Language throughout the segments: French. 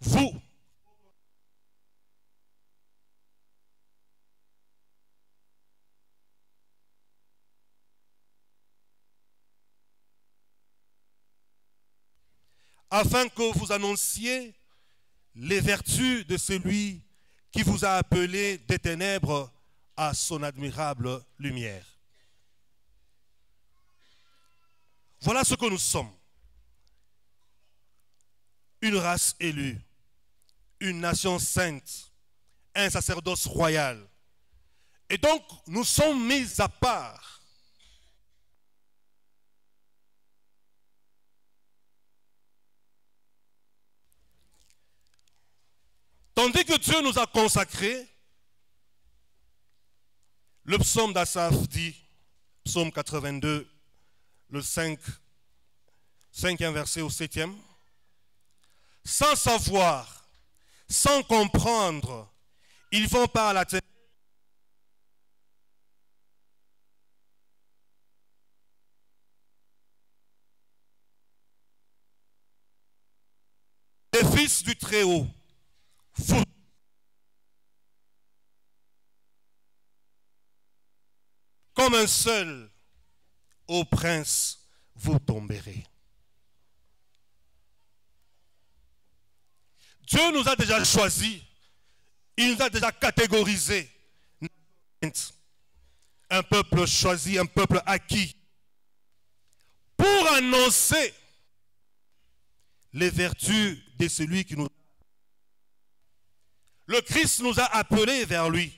vous, afin que vous annonciez les vertus de celui qui vous a appelé des ténèbres à son admirable lumière. Voilà ce que nous sommes. Une race élue, une nation sainte, un sacerdoce royal. Et donc, nous sommes mis à part. Tandis que Dieu nous a consacrés, le psaume d'Asaph dit, psaume 82, le 5e verset au 7e, sans savoir, sans comprendre, ils vont par la terre. Les fils du Très-Haut, vous, comme un seul, ô prince, vous tomberez. Dieu nous a déjà choisis, il nous a déjà catégorisés. Un peuple choisi, un peuple acquis, pour annoncer les vertus de celui qui nous... Le Christ nous a appelés vers lui.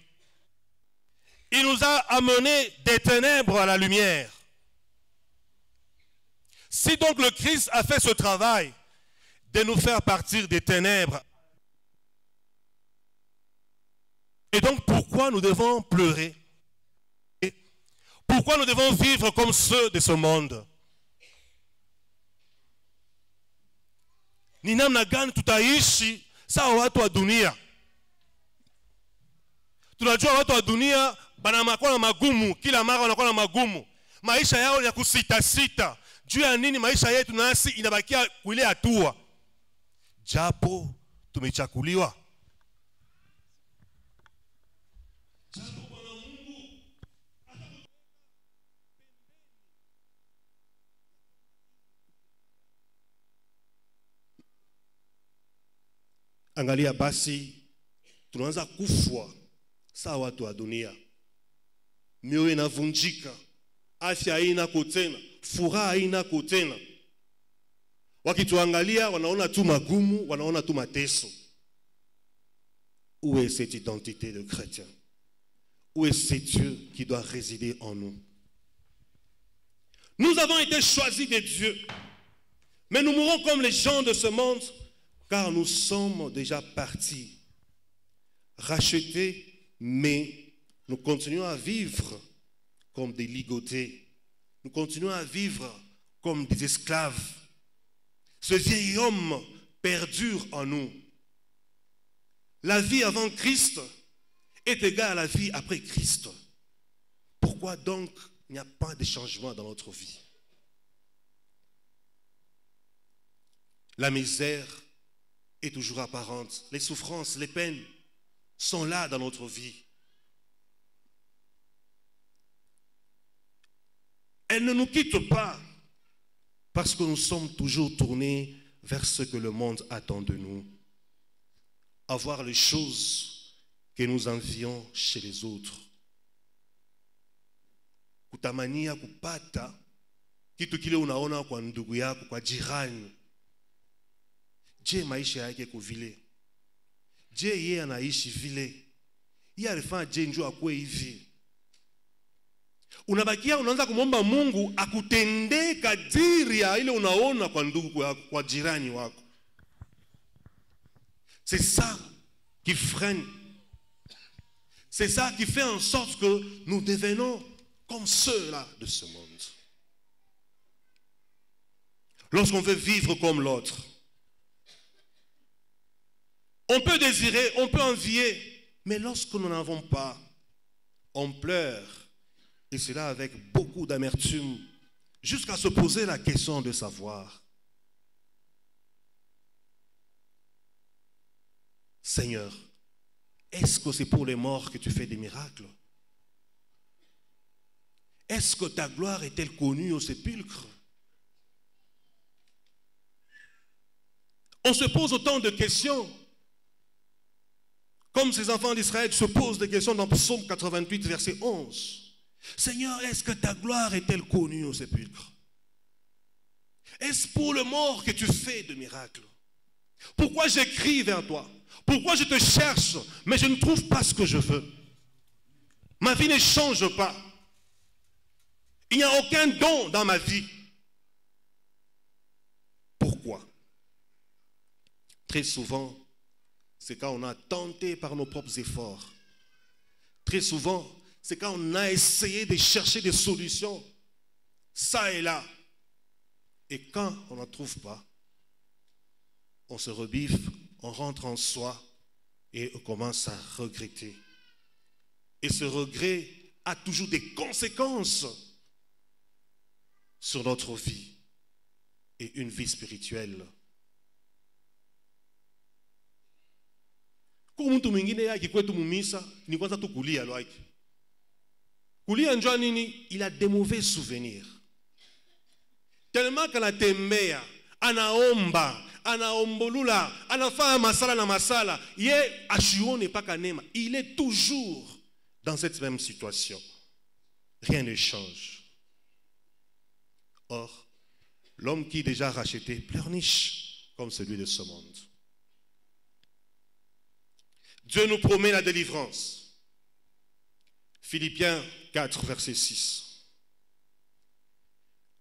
Il nous a amenés des ténèbres à la lumière. Si donc le Christ a fait ce travail de nous faire partir des ténèbres, et donc pourquoi nous devons pleurer? Pourquoi nous devons vivre comme ceux de ce monde? Ni namna gani tutaishi sawa watu wa dunia? Tunajua watu wa dunia wanakuwa na magumu, kila mara wanakuwa na magumu. Maisha yao ya kusita sita. Juu ya nini maisha yetu nasi inabakia kuile hatua? Japo tumechakuliwa. Angalia basi tunaanza kufwa sawa watu wa dunia. Mioyo inavunjika, afya haina tena, furaha haina tena. Wakituangalia wanaona tu magumu, wanaona tu mateso. Où est cette identité de chrétien? Où est ce Dieu qui doit résider en nous? Nous avons été choisis de Dieu, mais nous mourons comme les gens de ce monde, car nous sommes déjà partis, rachetés, mais nous continuons à vivre comme des ligotés. Nous continuons à vivre comme des esclaves. Ce vieil homme perdure en nous. La vie avant Christ est égale à la vie après Christ. Pourquoi donc il n'y a pas de changement dans notre vie? La misère est toujours apparente. Les souffrances, les peines sont là dans notre vie. Elles ne nous quittent pas parce que nous sommes toujours tournés vers ce que le monde attend de nous. Avoir les choses que nous envions chez les autres. Kutamania kupata kitu kile unaona kwa ndugu yako, kwa jirani. Je, maisha yake kuvile? Je, yeye anaishi vile? Yeye alifanya je njoo akue hivi? Unabakia unaanza kumomba Mungu akutendee kadiri ya ile unaona kwa ndugu yako, kwa jirani wako. C'est ça qui freine. C'est ça qui fait en sorte que nous devenons comme ceux-là de ce monde. Lorsqu'on veut vivre comme l'autre, on peut désirer, on peut envier, mais lorsque nous n'en avons pas, on pleure, et cela avec beaucoup d'amertume, jusqu'à se poser la question de savoir: Seigneur, est-ce que c'est pour les morts que tu fais des miracles? Est-ce que ta gloire est-elle connue au sépulcre? On se pose autant de questions. Comme ces enfants d'Israël se posent des questions dans Psaume 88, verset 11. Seigneur, est-ce que ta gloire est-elle connue au sépulcre? Est-ce pour le mort que tu fais de miracles? Pourquoi j'écris vers toi? Pourquoi je te cherche, mais je ne trouve pas ce que je veux? Ma vie ne change pas. Il n'y a aucun don dans ma vie. Pourquoi? Très souvent, c'est quand on a tenté par nos propres efforts. Très souvent, c'est quand on a essayé de chercher des solutions, ça et là. Et quand on n'en trouve pas, on se rebiffe, on rentre en soi et on commence à regretter. Et ce regret a toujours des conséquences sur notre vie et une vie spirituelle. Mtu mwingine yake kwetu mumisa ni kwanza tu kulia lwake. Kulia njoo nini? Il a des mauvais souvenirs. Tellement kanatembea, anaomba, anaombolula, anafanya masala na masala, ye ashione paka nema. Il est toujours dans cette même situation. Rien ne change. Or, l'homme qui est déjà racheté pleurniche comme celui de ce monde. Dieu nous promet la délivrance. Philippiens 4, verset 6.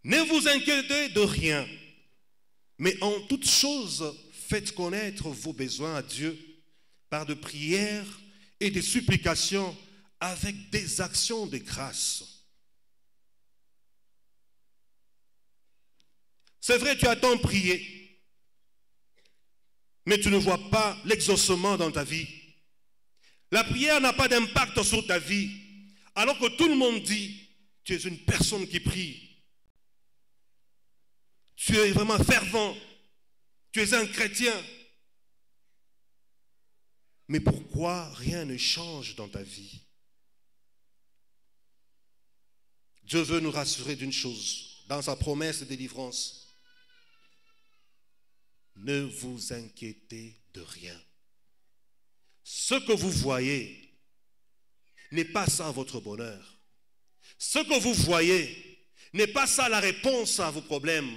Ne vous inquiétez de rien, mais en toutes choses, faites connaître vos besoins à Dieu par de prières et des supplications avec des actions de grâce. C'est vrai, tu as tant prié, mais tu ne vois pas l'exaucement dans ta vie. La prière n'a pas d'impact sur ta vie, alors que tout le monde dit, tu es une personne qui prie. Tu es vraiment fervent. Tu es un chrétien. Mais pourquoi rien ne change dans ta vie? Dieu veut nous rassurer d'une chose, dans sa promesse de délivrance. Ne vous inquiétez de rien. Ce que vous voyez n'est pas ça votre bonheur. Ce que vous voyez n'est pas ça la réponse à vos problèmes.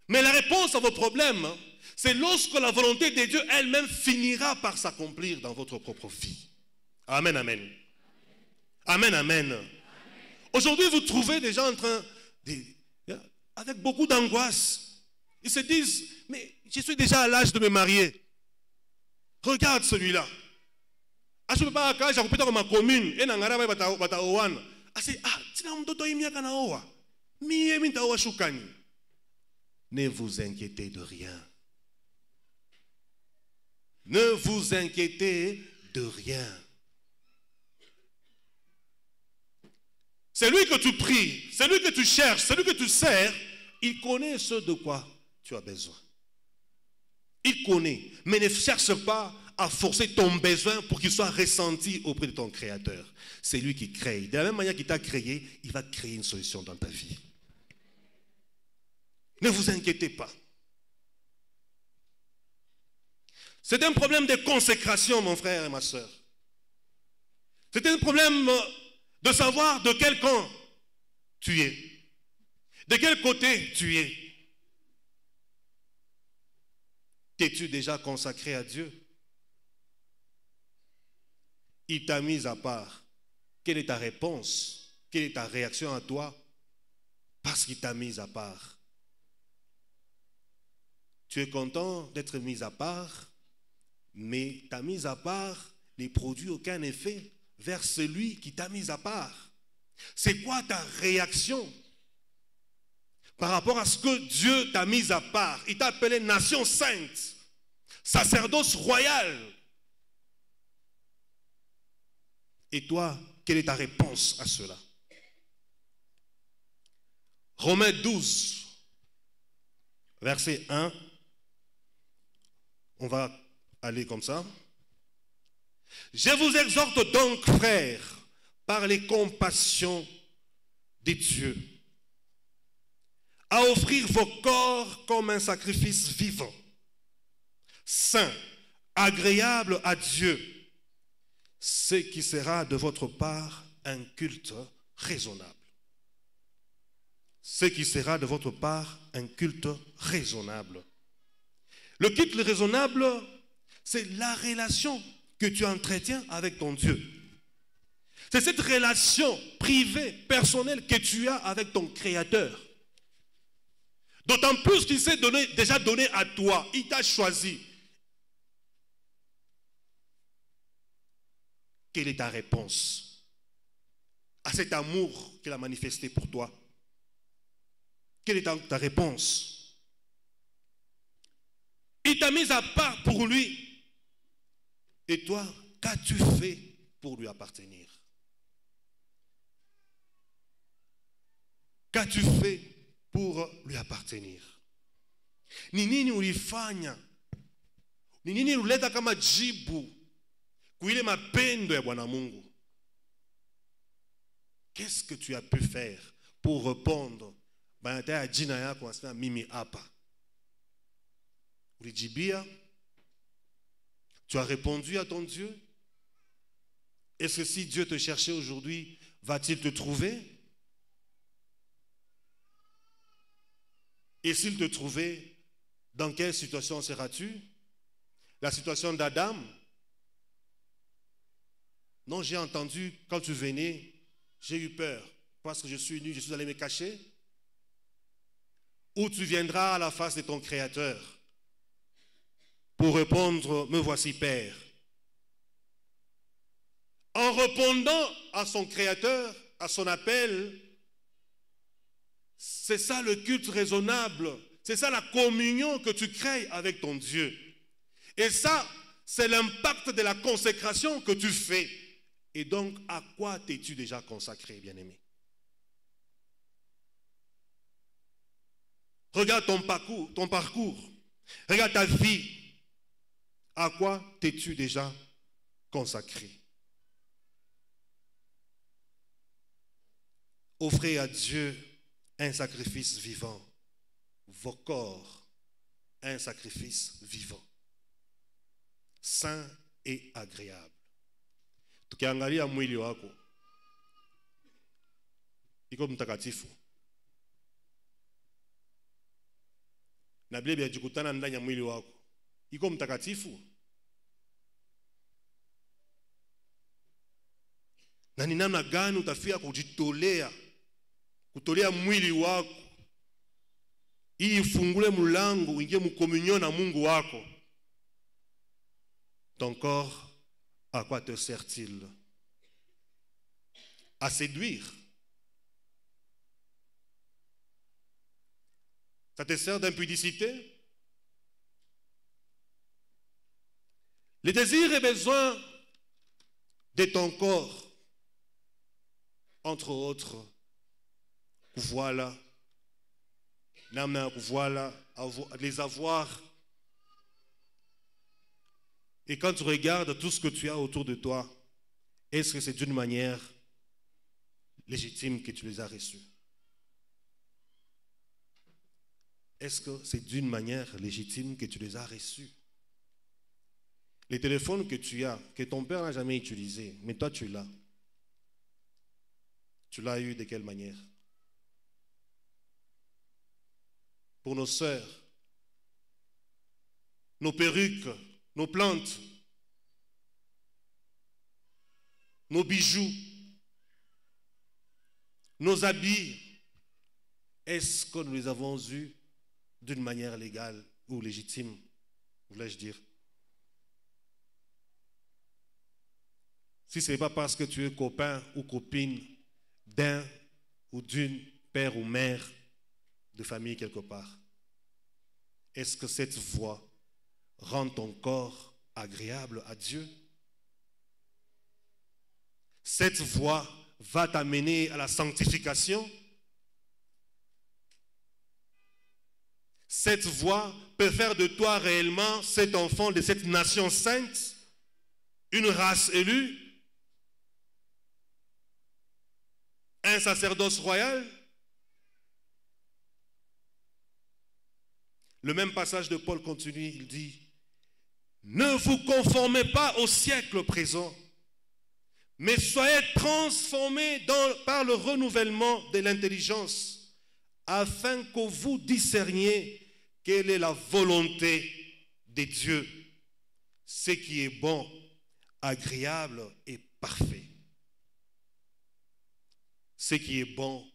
Mais la réponse à vos problèmes, c'est lorsque la volonté de Dieu elle-même finira par s'accomplir dans votre propre vie. Amen, amen. Amen, amen. Aujourd'hui, vous trouvez des gens en train avec beaucoup d'angoisse. Ils se disent, mais je suis déjà à l'âge de me marier. Regarde celui-là. Je ne peux pas dans ma commune. Ne vous inquiétez de rien. Ne vous inquiétez de rien. C'est lui que tu pries, c'est lui que tu cherches, c'est lui que tu sers. Il connaît ce de quoi tu as besoin. Il connaît, mais ne cherche pas à forcer ton besoin pour qu'il soit ressenti auprès de ton Créateur. C'est lui qui crée. De la même manière qu'il t'a créé, il va créer une solution dans ta vie. Ne vous inquiétez pas. C'est un problème de consécration, mon frère et ma soeur. C'est un problème de savoir de quel camp tu es. De quel côté tu es. T'es-tu déjà consacré à Dieu? Il t'a mis à part. Quelle est ta réponse? Quelle est ta réaction à toi? Parce qu'il t'a mis à part. Tu es content d'être mis à part, mais ta mise à part ne produit aucun effet vers celui qui t'a mis à part. C'est quoi ta réaction par rapport à ce que Dieu t'a mis à part? Il t'a appelé nation sainte, sacerdoce royal. Et toi, quelle est ta réponse à cela? Romains 12, verset 1. On va aller comme ça. Je vous exhorte donc, frères, par les compassions de Dieu, à offrir vos corps comme un sacrifice vivant, saint, agréable à Dieu, ce qui sera de votre part un culte raisonnable. Ce qui sera de votre part un culte raisonnable. Le culte raisonnable, c'est la relation que tu entretiens avec ton Dieu. C'est cette relation privée, personnelle que tu as avec ton Créateur. D'autant plus qu'il s'est déjà donné à toi. Il t'a choisi. Quelle est ta réponse à cet amour qu'il a manifesté pour toi? Quelle est ta réponse? Il t'a mis à part pour lui. Et toi, qu'as-tu fait pour lui appartenir? Qu'as-tu fait pour lui appartenir? Ni nini ulifanya? Ni nini uleta kama jibu kuile mapendo ya Bwana Mungu? Qu'est-ce que tu as pu faire pour répondre banata ya jina yako nasema mimi hapa? Ulijibia? Tu as répondu à ton Dieu? Est-ce que si Dieu te cherchait aujourd'hui, va-t-il te trouver? Et s'il te trouvait, dans quelle situation seras-tu? La situation d'Adam? Non, j'ai entendu, quand tu venais, j'ai eu peur, parce que je suis nu, je suis allé me cacher. Ou tu viendras à la face de ton Créateur pour répondre, me voici Père. En répondant à son Créateur, à son appel, c'est ça le culte raisonnable. C'est ça la communion que tu crées avec ton Dieu. Et ça, c'est l'impact de la consécration que tu fais. Et donc, à quoi t'es-tu déjà consacré, bien-aimé? Regarde ton parcours. Regarde ta vie. À quoi t'es-tu déjà consacré? Offrez à Dieu un sacrifice vivant. Vos corps, un sacrifice vivant. Saint et agréable. Tukiangalia mwili wako iko mtakatifu. Na Biblia inajikutana ndani ya mwili wako iko mtakatifu. Na ni namna gani utafia kujitolea, kutolea mwili wako ili ifungule mlango uingie mkomunyon na Mungu wako? Ton corps, à quoi te sert-il? À séduire. Ça te sert d'impudicité? Les désirs et besoins de ton corps, entre autres, voilà, les avoirs. Et quand tu regardes tout ce que tu as autour de toi, est-ce que c'est d'une manière légitime que tu les as reçus? Est-ce que c'est d'une manière légitime que tu les as reçus? Les téléphones que tu as, que ton père n'a jamais utilisé, mais toi tu l'as. Tu l'as eu de quelle manière? Pour nos sœurs, nos perruques, nos plantes, nos bijoux, nos habits, est-ce que nous les avons eus d'une manière légale ou légitime, voulais-je dire? Si ce n'est pas parce que tu es copain ou copine d'un ou d'une père ou mère de famille quelque part, est-ce que cette voie rend ton corps agréable à Dieu? Cette voie va t'amener à la sanctification? cette voix peut faire de toi réellement cet enfant de cette nation sainte, une race élue, un sacerdoce royal. Le même passage de Paul continue, il dit, ne vous conformez pas au siècle présent, mais soyez transformés par le renouvellement de l'intelligence, afin que vous discerniez quelle est la volonté de Dieu, ce qui est bon, agréable et parfait. Ce qui est bon,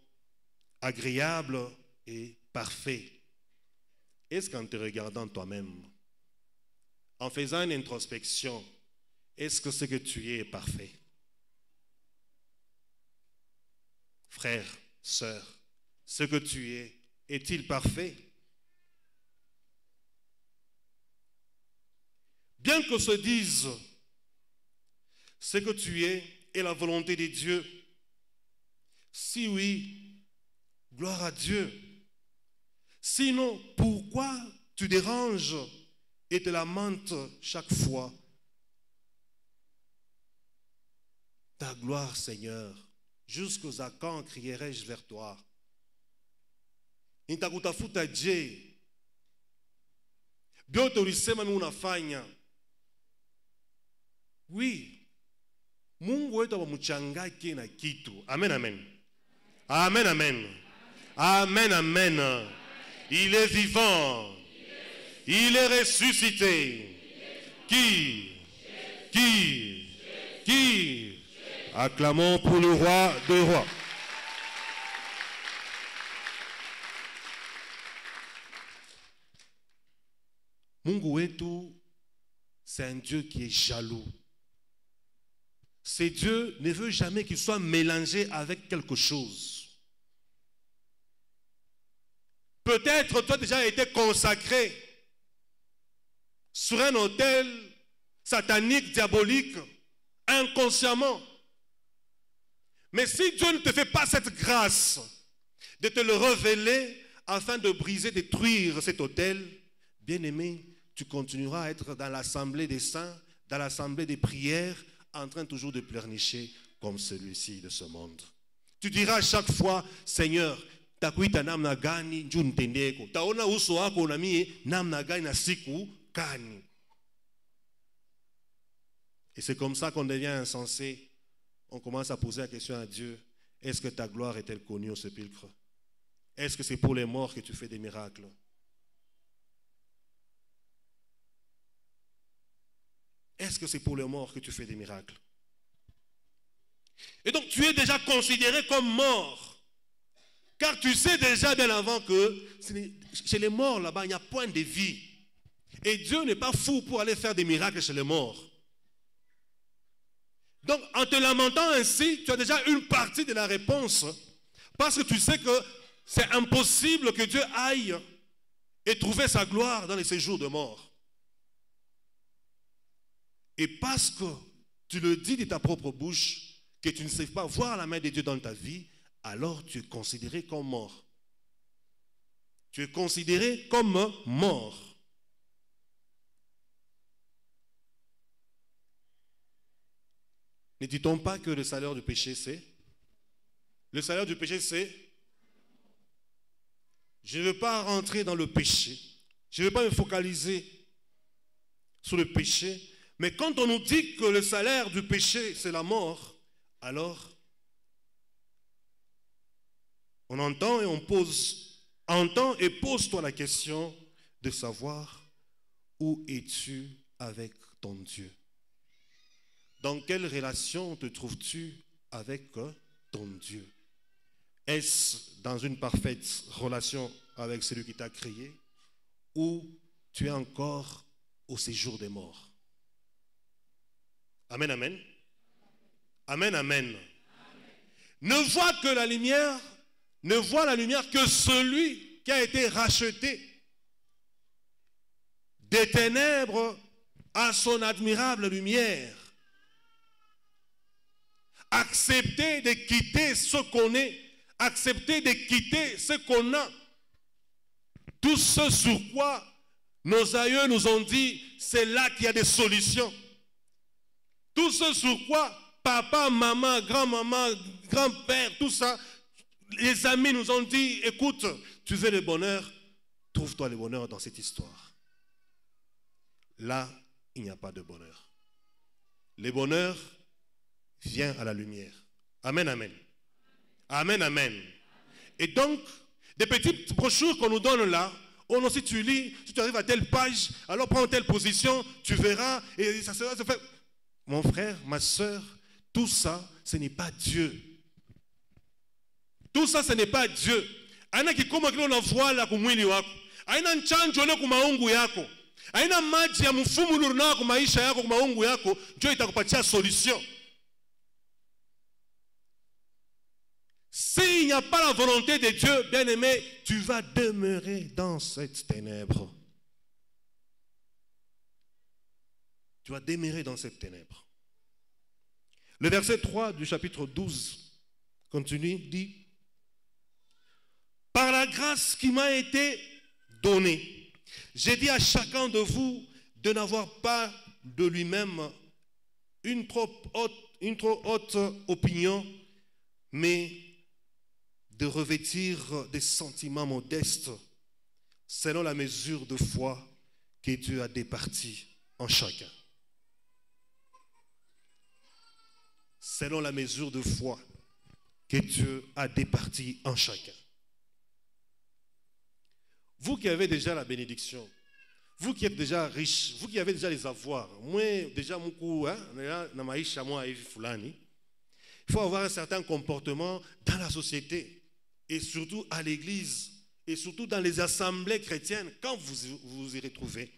agréable et parfait. Est-ce qu'en te regardant toi-même, en faisant une introspection, est-ce que ce que tu es parfait? Frère, sœur, ce que tu es, est-il parfait? Bien que se dise ce que tu es est la volonté de Dieu, si oui, gloire à Dieu. Sinon, pourquoi tu déranges et te lamentes chaque fois? Ta gloire, Seigneur, jusqu'aux à quand crierai-je vers toi? Nitakutafuta je? Vyote ulisema mimi unafanya. Oui, Mungu wetu abamuchangake na kitu. Amen, amen. Amen, amen. Amen, amen. Il est vivant. Il est ressuscité. Qui? Acclamons pour le roi des rois. Mungu wetu, c'est un Dieu qui est jaloux. Ce Dieu ne veut jamais qu'il soit mélangé avec quelque chose. Peut-être tu as déjà été consacré sur un autel satanique, diabolique, inconsciemment. Mais si Dieu ne te fait pas cette grâce de te le révéler afin de briser, détruire cet autel, bien-aimé, tu continueras à être dans l'assemblée des saints, dans l'assemblée des prières, en train toujours de pleurnicher comme celui-ci de ce monde. Tu diras chaque fois, Seigneur, takuita namna gani njoo nitendeko. Taona uso wako na mie namna gani na siku gani. Et c'est comme ça qu'on devient insensé. On commence à poser la question à Dieu, est-ce que ta gloire est-elle connue au sépulcre? Est-ce que c'est pour les morts que tu fais des miracles? Est-ce que c'est pour les morts que tu fais des miracles? Et donc tu es déjà considéré comme mort. Car tu sais déjà bien avant que chez les morts là-bas, il n'y a point de vie. Et Dieu n'est pas fou pour aller faire des miracles chez les morts. Donc en te lamentant ainsi, tu as déjà une partie de la réponse. Parce que tu sais que c'est impossible que Dieu aille et trouver sa gloire dans les séjours de mort. Et parce que tu le dis de ta propre bouche, que tu ne sais pas voir la main de Dieu dans ta vie, alors tu es considéré comme mort. Tu es considéré comme mort. Ne dit-on pas que le salaire du péché c'est? Le salaire du péché c'est? Je ne veux pas rentrer dans le péché. Je ne veux pas me focaliser sur le péché. Mais quand on nous dit que le salaire du péché, c'est la mort, alors on entend et on pose, entends et pose-toi la question de savoir où es-tu avec ton Dieu? Dans quelle relation te trouves-tu avec ton Dieu? Est-ce dans une parfaite relation avec celui qui t'a créé ou tu es encore au séjour des morts? Amen, amen. Amen, amen. Amen. Ne voit que la lumière, ne voit la lumière que celui qui a été racheté des ténèbres à son admirable lumière. Accepter de quitter ce qu'on est, accepter de quitter ce qu'on a. Tout ce sur quoi nos aïeux nous ont dit, c'est là qu'il y a des solutions. Tout ce sur quoi papa, maman, grand-maman, grand-père, tout ça, les amis nous ont dit, écoute, tu veux le bonheur, trouve-toi le bonheur dans cette histoire. Là, il n'y a pas de bonheur. Le bonheur vient à la lumière. Amen, amen. Amen, amen. Et donc, des petites brochures qu'on nous donne là, oh non, si tu lis, si tu arrives à telle page, alors prends telle position, tu verras, et ça sera fait. Mon frère, ma soeur, tout ça, ce n'est pas Dieu. Tout ça, ce n'est pas Dieu. Aina kikoma kile unavuala kumwili wako. Aina nchanjo le kumaungu yako. Aina maji ya mfumu lurunao kumaisha yako kumaungu yako, Dieu itakupatia solution. S'il n'y a pas la volonté de Dieu, bien-aimé, tu vas demeurer dans cette ténèbre. Tu vas demeurer dans cette ténèbre. Le verset 3 du chapitre 12 continue, dit: par la grâce qui m'a été donnée, j'ai dit à chacun de vous de n'avoir pas de lui-même une trop haute opinion, mais de revêtir des sentiments modestes selon la mesure de foi que Dieu a départie en chacun. Selon la mesure de foi que Dieu a départie en chacun. Vous qui avez déjà la bénédiction, vous qui êtes déjà riche, vous qui avez déjà les avoirs, moi déjà beaucoup, il faut avoir un certain comportement dans la société et surtout à l'église et surtout dans les assemblées chrétiennes quand vous vous y retrouvez.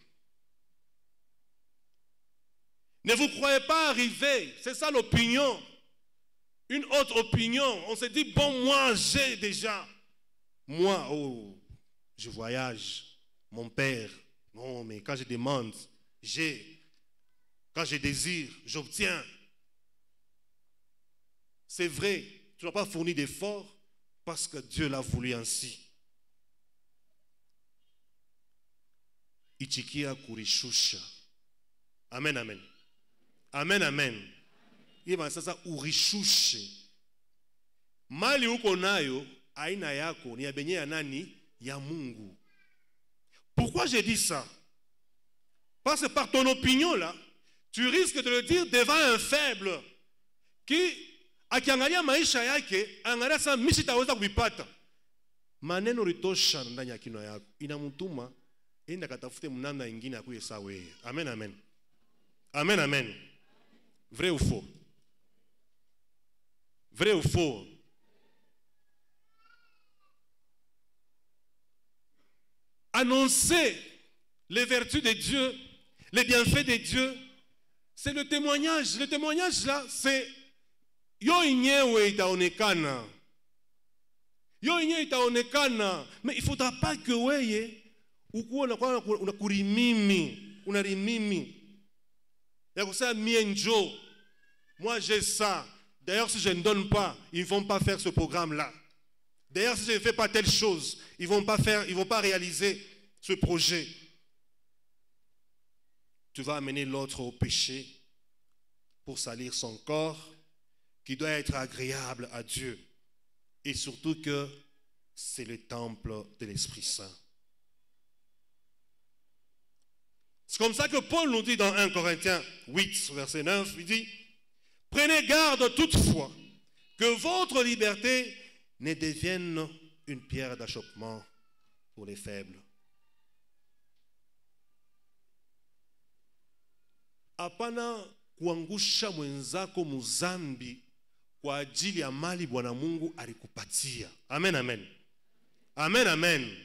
Ne vous croyez pas arriver, c'est ça l'opinion, une autre opinion. On se dit, bon, moi j'ai déjà, moi, oh, je voyage, mon père, non, mais quand je demande, j'ai, quand je désire, j'obtiens. C'est vrai, tu n'as pas fourni d'efforts parce que Dieu l'a voulu ainsi. Ichikia kurishusha. Amen, amen. Amen, amen. Iba sasa urishushe. Mali uko nayo, aina yako, ni ya benye ya nani? Ya Mungu. Pourquoi j'ai dit ça? Parce que par ton opinion là, tu risques de le dire devant un faible qui akiangalia maisha yake, angalia sana mimi sitaweza kuipata. Maneno litosha ndani ya kinywa yako. Inamtuma enda katafute mnamna nyingine ya kuesa wewe. Amen, amen. Amen, amen. Vrai ou faux? Vrai ou faux? Annoncer les vertus de Dieu, les bienfaits de Dieu, c'est le témoignage. Le témoignage là, c'est yo inyewe itaonekana. Yo inyewe itaonekana. Mais il ne faudra pas que weye unarimimi. Ya kusema mienjo. Moi j'ai ça. D'ailleurs si je ne donne pas, ils ne vont pas faire ce programme là. D'ailleurs, si je ne fais pas telle chose, ils ne vont pas réaliser ce projet. Tu vas amener l'autre au péché pour salir son corps, qui doit être agréable à Dieu. Et surtout que c'est le temple de l'Esprit Saint. C'est comme ça que Paul nous dit dans 1 Corinthiens 8, verset 9, il dit: prenez garde toutefois que votre liberté ne deviennent une pierre d'achoppement pour les faibles. Hapana kuangusha mwenzako muzambi kwa ajili ya mali Bwana Mungu alikupatia. Amen, amen. Amen, amen.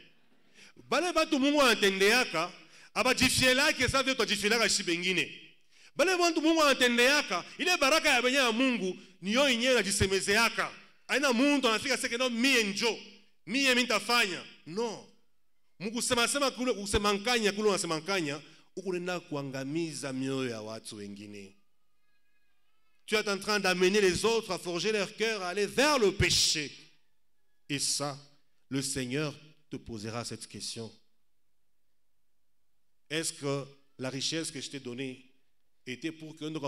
Bale batu Mungu anatendeaka, abajifielake sa vyo tujifielaka shi bengine. Bale batu Mungu anatendeaka, ile baraka ya benye ya Mungu niyo inyewe najisemezeaka. Aina muntu anafika seke no mie njo, mie mitafanya. No. Mungu sema kule kusemankanya kule unasemankanya, ukunenda kuangamiza mioyo ya watu wengine. Tu es en train d'amener les autres à forger leur cœur, à aller vers le péché. Et ça, le Seigneur te posera cette question. Est-ce que la richesse que je t'ai donnée était pour que nous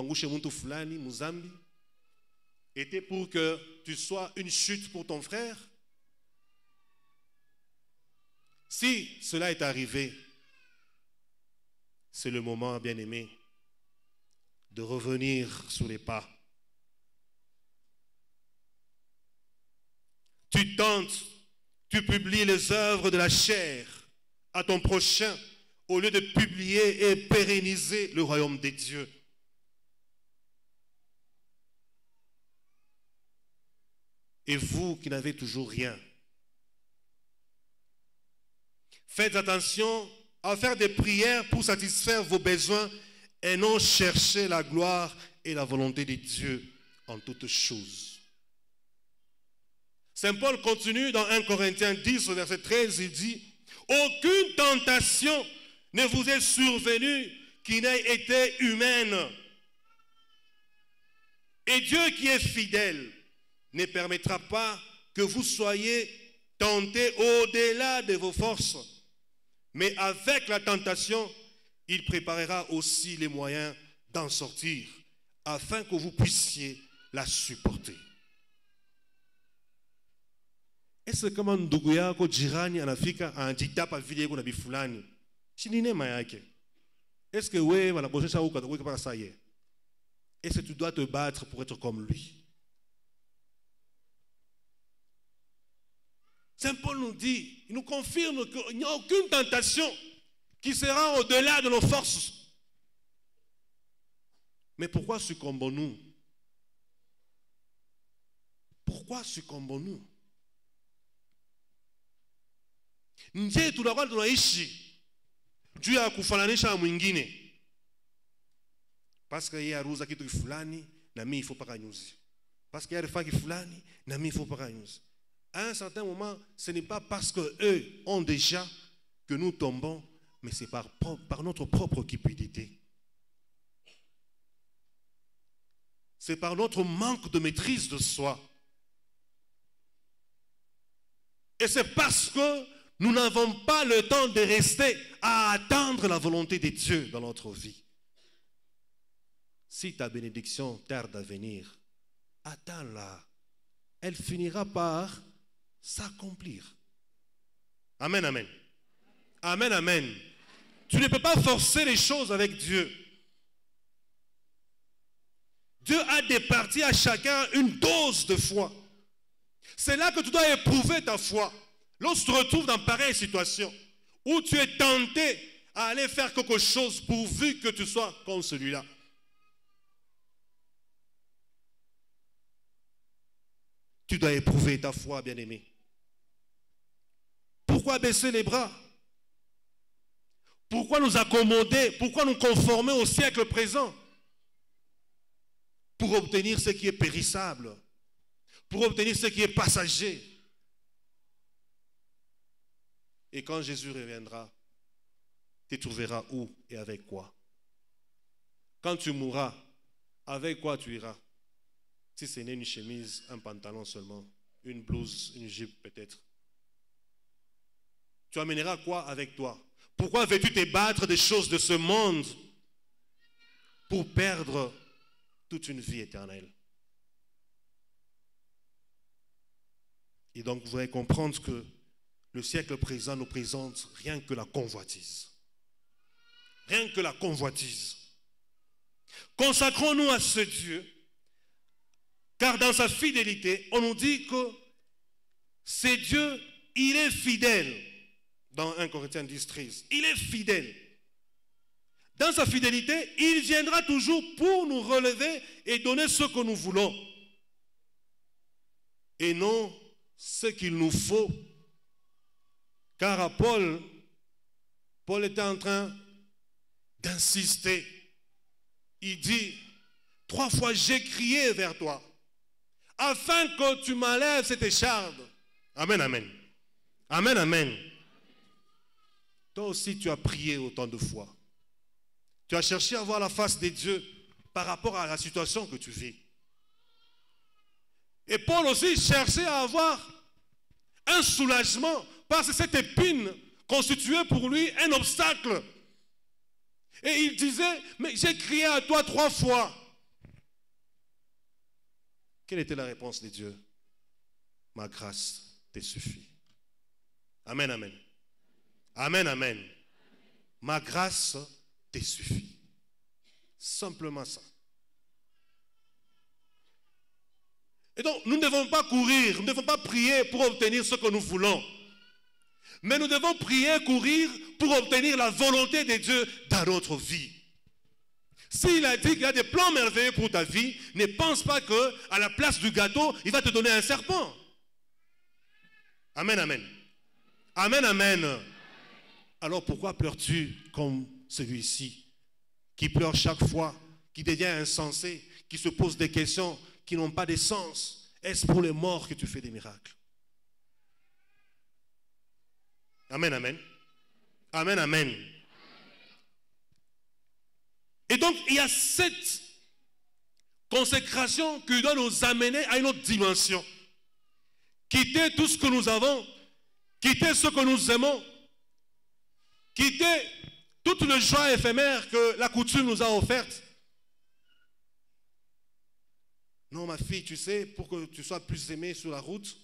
était pour que tu sois une chute pour ton frère? Si cela est arrivé, c'est le moment, bien-aimé, de revenir sur les pas. Tu tentes, tu publies les œuvres de la chair à ton prochain au lieu de publier et pérenniser le royaume des dieux. Et vous qui n'avez toujours rien, faites attention à faire des prières pour satisfaire vos besoins et non chercher la gloire et la volonté de Dieu en toutes choses. Saint Paul continue dans 1 Corinthiens 10, verset 13, il dit « Aucune tentation ne vous est survenue qui n'ait été humaine. Et Dieu qui est fidèle ne permettra pas que vous soyez tentés au-delà de vos forces. Mais avec la tentation, il préparera aussi les moyens d'en sortir, afin que vous puissiez la supporter. » Est-ce que kama ndugu yako jirani anafika anajitapa vile kuna bifulani? Chini neema yake. Est-ce que wewe wanakuonyesha huko atakuweka paka saa yeye? Est-ce que tu dois te battre pour être comme lui? Saint Paul nous dit, il nous confirme qu'il n'y a aucune tentation qui sera au-delà de nos forces. Mais pourquoi succombons-nous? Pourquoi succombons-nous? Nje tunakuwa tunaishi juu ya kufananisha na mwingine. Parce que yeye aruza kitu fulani na mimi il faut pas nyuzi. Parce que yeye afanya kitu fulani na mimi il faut pas nyuzi. À un certain moment, ce n'est pas parce qu'eux ont déjà que nous tombons, mais c'est par notre propre cupidité. C'est par notre manque de maîtrise de soi. Et c'est parce que nous n'avons pas le temps de rester à attendre la volonté de Dieu dans notre vie. Si ta bénédiction tarde à venir, attends-la. Elle finira par s'accomplir. Amen, amen. Amen, amen. Tu ne peux pas forcer les choses avec Dieu. Dieu a départi à chacun une dose de foi. C'est là que tu dois éprouver ta foi. Lorsque tu te retrouves dans pareille situation, où tu es tenté à aller faire quelque chose pourvu que tu sois comme celui-là. Tu dois éprouver ta foi, bien-aimé. Pourquoi baisser les bras? Pourquoi nous accommoder? Pourquoi nous conformer au siècle présent? Pour obtenir ce qui est périssable, pour obtenir ce qui est passager. Et quand Jésus reviendra, tu trouveras où et avec quoi? Quand tu mourras, avec quoi tu iras? Si ce n'est une chemise, un pantalon seulement, une blouse, une jupe peut-être. Tu amèneras quoi avec toi? Pourquoi veux-tu te battre des choses de ce monde pour perdre toute une vie éternelle? Et donc vous allez comprendre que le siècle présent nous présente rien que la convoitise. Rien que la convoitise. Consacrons-nous à ce Dieu, car dans sa fidélité, on nous dit que c'est Dieu, il est fidèle. Dans 1 Corinthiens 10, 13, il est fidèle. Dans sa fidélité, il viendra toujours pour nous relever et donner ce que nous voulons. Et non ce qu'il nous faut. Car à Paul était en train d'insister. Il dit, 3 fois j'ai crié vers toi, afin que tu m'enlèves cette écharpe. Amen, amen. Amen, amen. Toi aussi tu as prié autant de fois. Tu as cherché à voir la face de Dieu par rapport à la situation que tu vis. Et Paul aussi cherchait à avoir un soulagement parce que cette épine constituait pour lui un obstacle. Et il disait, mais j'ai crié à toi 3 fois. Quelle était la réponse de Dieu? Ma grâce te suffit. Amen, amen. Amen, amen. Ma grâce te suffit. Simplement ça. Et donc, nous ne devons pas courir, nous ne devons pas prier pour obtenir ce que nous voulons. Mais nous devons prier, courir pour obtenir la volonté de Dieu dans notre vie. S'il a dit qu'il y a des plans merveilleux pour ta vie, ne pense pas qu'à la place du gâteau, il va te donner un serpent. Amen, amen. Amen, amen. Alors pourquoi pleures-tu comme celui-ci, qui pleure chaque fois, qui devient insensé, qui se pose des questions qui n'ont pas de sens? Est-ce pour les morts que tu fais des miracles? Amen, amen. Amen, amen. Et donc, il y a cette consécration qui doit nous amener à une autre dimension. Quitter tout ce que nous avons, quitter ce que nous aimons, quitter toute le joie éphémère que la coutume nous a offerte. Non, ma fille, tu sais, pour que tu sois plus aimée sur la route,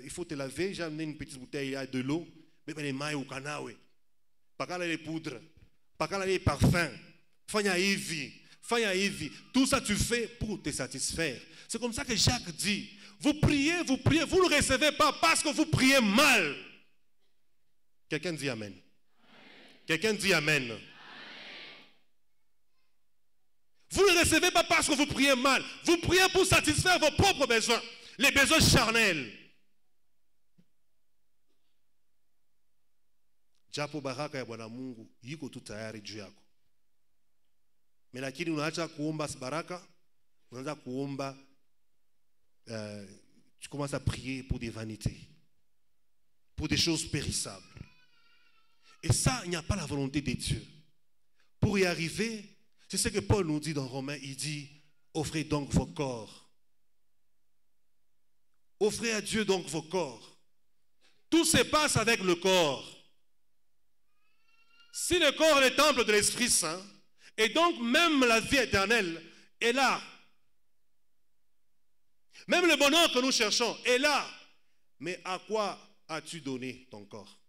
il faut te laver. J'ai amené une petite bouteille de l'eau. Mais les mailles au canawe. Pas les poudres. Pas les parfums. Fanya hivi. Tout ça tu fais pour te satisfaire. C'est comme ça que Jacques dit. Vous priez, vous ne recevez pas parce que vous priez mal. Quelqu'un dit amen. Quelqu'un dit amen. Vous ne recevez pas parce que vous priez mal. Vous priez pour satisfaire vos propres besoins. Les besoins charnels. Japo baraka ya Bwana Mungu yiko tu tayari juu yako. Lakini unaacha kuomba baraka, unaanza kuomba, tu commences à prier pour des vanités, pour des choses périssables. Et ça, il n'y a pas la volonté de Dieu. Pour y arriver, c'est ce que Paul nous dit dans Romains, il dit, offrez donc vos corps. Offrez à Dieu donc vos corps. Tout se passe avec le corps. Si le corps est le temple de l'Esprit Saint, et donc même la vie éternelle est là. Même le bonheur que nous cherchons est là. Mais à quoi as-tu donné ton corps?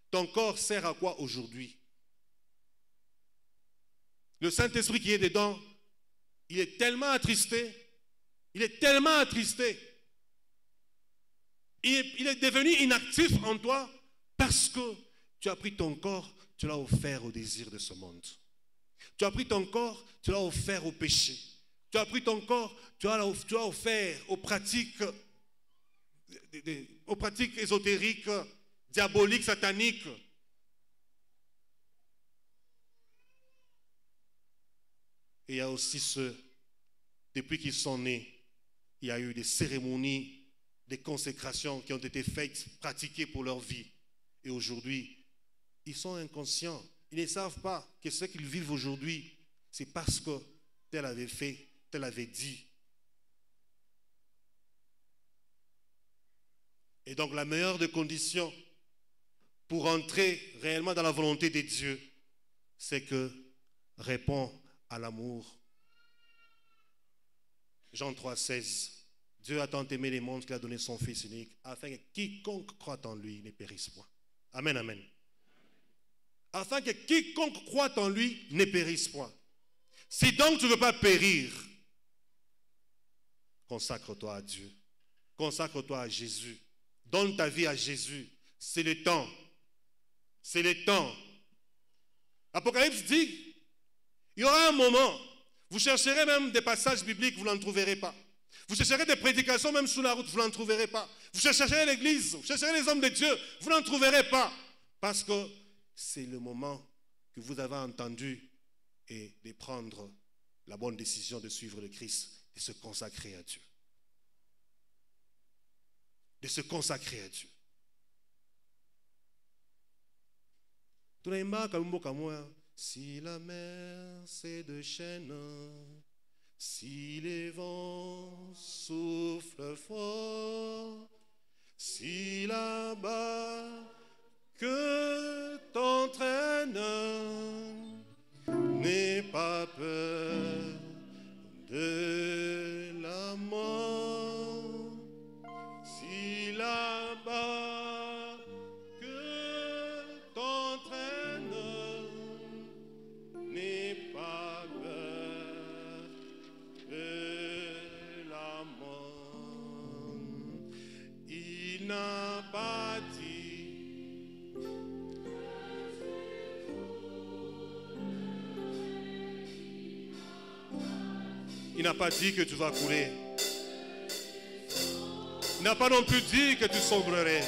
Ton corps sert à quoi aujourd'hui? Le Saint-Esprit qui est dedans, il est tellement attristé. Il est tellement attristé. Il est devenu inactif en toi parce que tu as pris ton corps, tu l'as offert au désir de ce monde. Tu as pris ton corps, tu l'as offert au péché. Tu as pris ton corps, tu l'as offert aux pratiques ésotériques, diaboliques, sataniques. Et il y a aussi ceux, depuis qu'ils sont nés, il y a eu des cérémonies, des consécrations qui ont été faites, pratiquées pour leur vie. Et aujourd'hui, ils sont inconscients. Ils ne savent pas que ce qu'ils vivent aujourd'hui, c'est parce que tel avait fait, tel avait dit. Et donc la meilleure des conditions pour entrer réellement dans la volonté de Dieu, c'est que répond à l'amour. Jean 3,16. Dieu a tant aimé les mondes qu'il a donné son Fils unique, afin que quiconque croit en lui ne périsse point. Amen, amen. Afin que quiconque croit en lui ne périsse point. Si donc tu ne veux pas périr, consacre-toi à Dieu. Consacre-toi à Jésus. Donne ta vie à Jésus. C'est le temps. C'est le temps. Apocalypse dit, il y aura un moment, vous chercherez même des passages bibliques, vous n'en trouverez pas. Vous chercherez des prédications même sous la route, vous n'en trouverez pas. Vous chercherez l'église, vous chercherez les hommes de Dieu, vous n'en trouverez pas. Parce que c'est le moment que vous avez entendu et de prendre la bonne décision de suivre le Christ, de se consacrer à Dieu. De se consacrer à Dieu. Si la mer c'est de chêne, si les vents soufflent fort, si là-bas que t'entraîne peur de la mort, si là-bas que t'entraîne n'est pas peur de la mort. Il n'a pas dit Il n'a pas dit que tu vas couler. Il n'a pas non plus dit que tu sombrerais.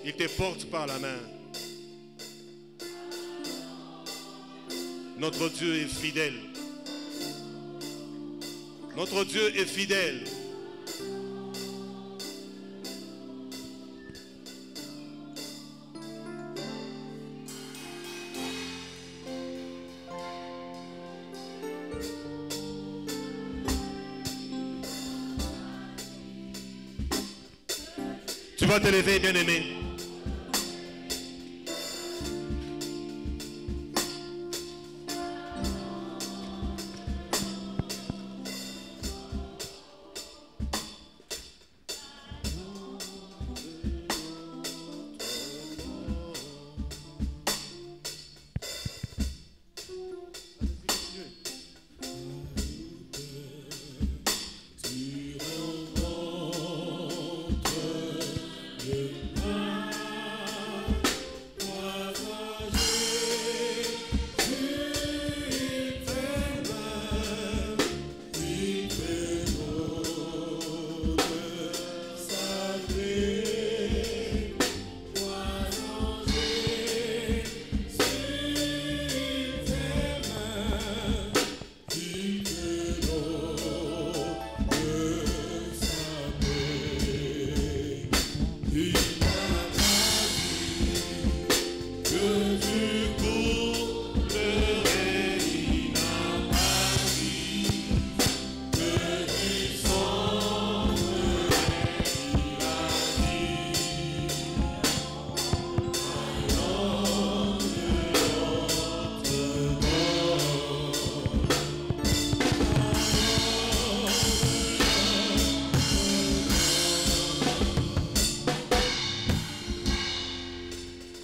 Il te porte par la main. Notre Dieu est fidèle. Notre Dieu est fidèle. Tu vas te lever, bien-aimé.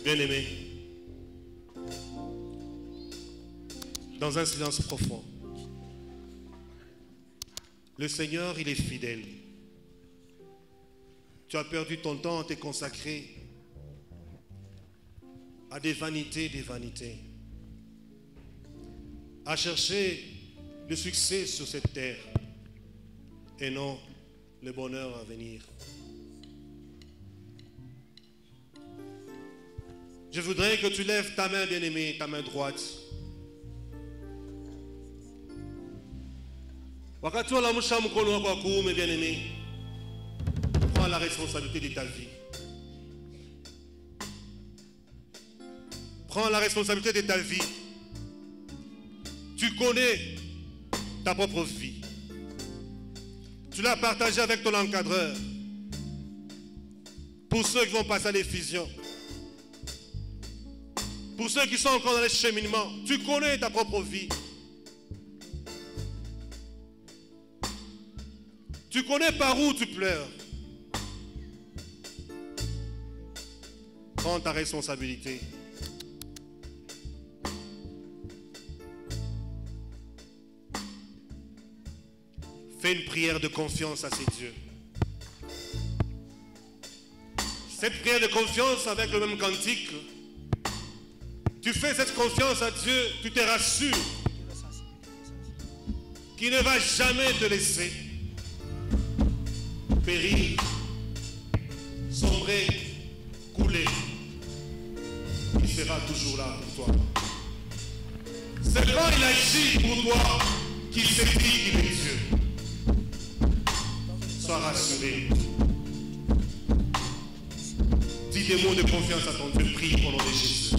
Bien-aimé, dans un silence profond, le Seigneur, il est fidèle. Tu as perdu ton temps à te consacrer à des vanités, à chercher le succès sur cette terre et non le bonheur à venir. Je voudrais que tu lèves ta main, bien-aimée, ta main droite. Wakati unaamsha mkono wako wa kuume, bien-aimé, prends la responsabilité de ta vie. Prends la responsabilité de ta vie. Tu connais ta propre vie. Tu l'as partagée avec ton encadreur. Pour ceux qui vont passer à l'effusion, pour ceux qui sont encore dans les cheminements, tu connais ta propre vie. Tu connais par où tu pleures. Prends ta responsabilité. Fais une prière de confiance à ces dieux. Cette prière de confiance avec le même cantique, tu fais cette confiance à Dieu, tu te rassures qu'il ne va jamais te laisser périr, sombrer, couler. Il sera toujours là pour toi. C'est quand il agit pour toi qu'il se dit qu'il est Dieu. Sois rassuré. Dis des mots de confiance à ton Dieu. Prie au nom de Jésus.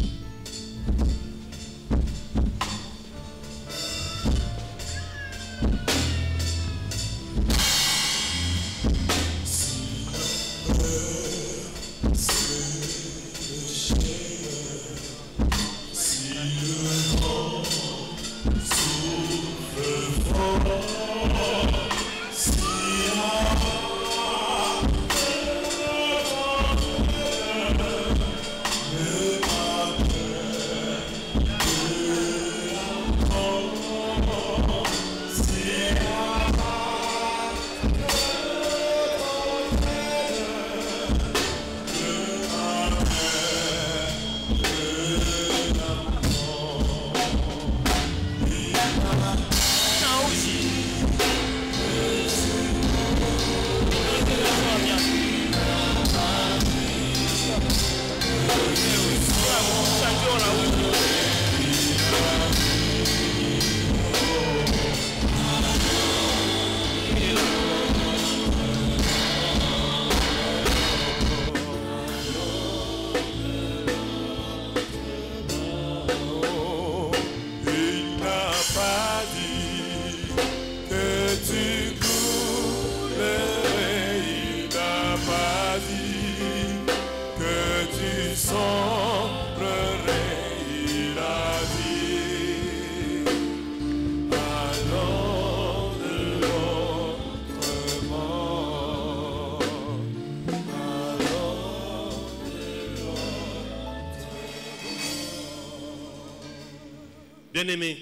Bien-aimé,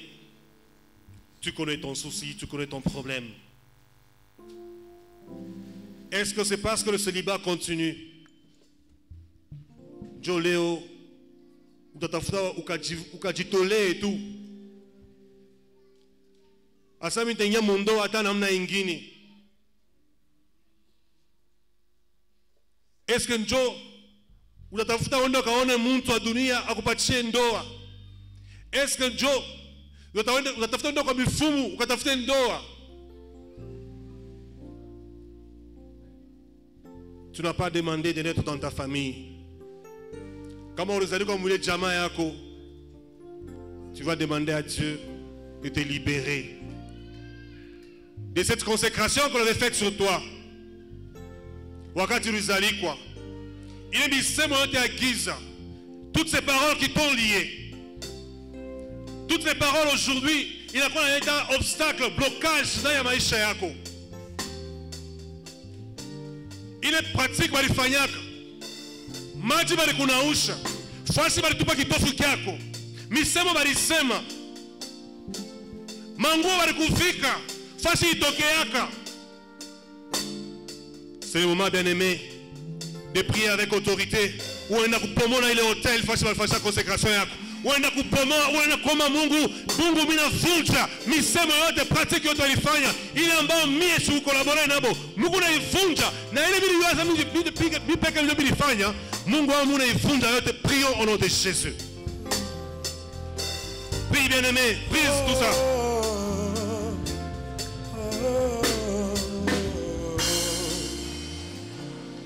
tu connais ton souci, tu connais ton problème. Est-ce que c'est parce que le célibat continue? Joléo, ou kajitolé et tout. Asami tenya mondo ata namna ingini. Est-ce que njo utatafuta wenda kaone muntu wa dunia akupatie ndoa? Est-ce que njo utatafuta wenda kwa mifumu ukatafute ndoa? Tu n'as pas demandé de naître dans ta famille. Comment on comme vous êtes jamais yako, tu vas demander à Dieu de te libérer de cette consécration qu'on avait faite sur toi. Wakati ulizali quoi? Il est dit c'est moi qui acquise. Toutes ces paroles qui t'ont lié. Toutes ces paroles aujourd'hui, il y a quoi un obstacle, blocage dans ya maisha yako. Il est pratique balifanyaka. Maji balikunausha. Fasi balitupa kitofu kyako. Misemo balisema. Manguo balikufika. Fasi itokeaka. C'est le moment, bien-aimé, de prier avec autorité. Ou on a kupomona ile hotel, fasi balifanya consécration yako. Ou on a kupomona, ou on a koma Mungu mina vunja. Misemo yote pratique yote alifanya. Ile ambao mie si ukolabora nabo. Mungu na ivunja. Na ile bili yaza mi peke ndio bilifanya. Mungu wa muna ivunja yote. Prions au nom de Jésus. Prie, bien-aimé, prie tout ça.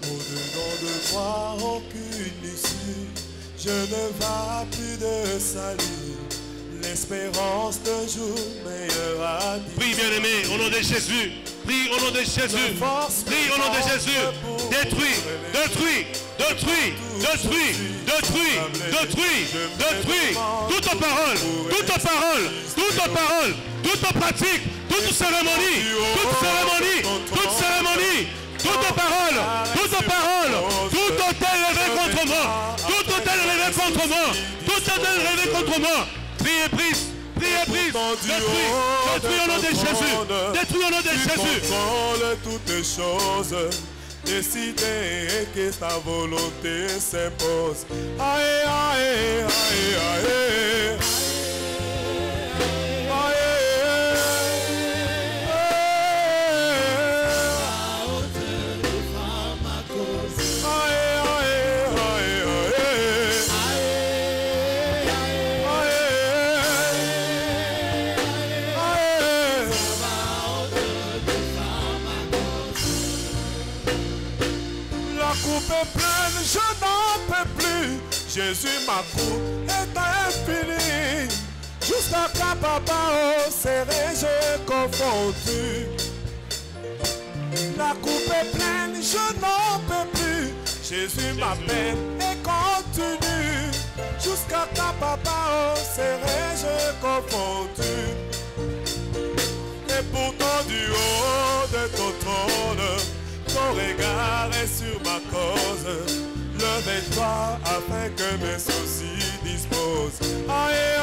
Au-dedans de moi aucune issue, je ne vois plus de salut. L'espérance d'un jour meilleur a dit. Prie, bien-aimé, au nom de Jésus. Prie au nom de Jésus. Prie au nom de Jésus. Détruis, détruis, détruis, détruis, détruis, détruis, détruis. Toute parole, toute parole, toute parole, toute pratique, toute cérémonie, toute cérémonie, toute cérémonie, toute parole, tout hôtel élevé contre moi, tout hôtel élevé contre moi, tout hôtel élevé contre moi. Priez, prise. Priez, prise. Détruis, détruis au nom de Jésus. Détruis au nom de Jésus. Contrôle toutes les choses. Décidez que ta volonté s'impose. Aïe, aïe, aïe, aïe. Je n'en peux plus, Jésus ma coupe est infinie. Jusqu'à quand papa serai-je confondu? La coupe est pleine, je n'en peux plus. Jésus ma peine est contenue. Jusqu'à quand papa serai-je confondu? Et pourtant du haut de ton trône, ton regard est sur ma cause. Levez-toi afin que mes soucis disposent. Aïe,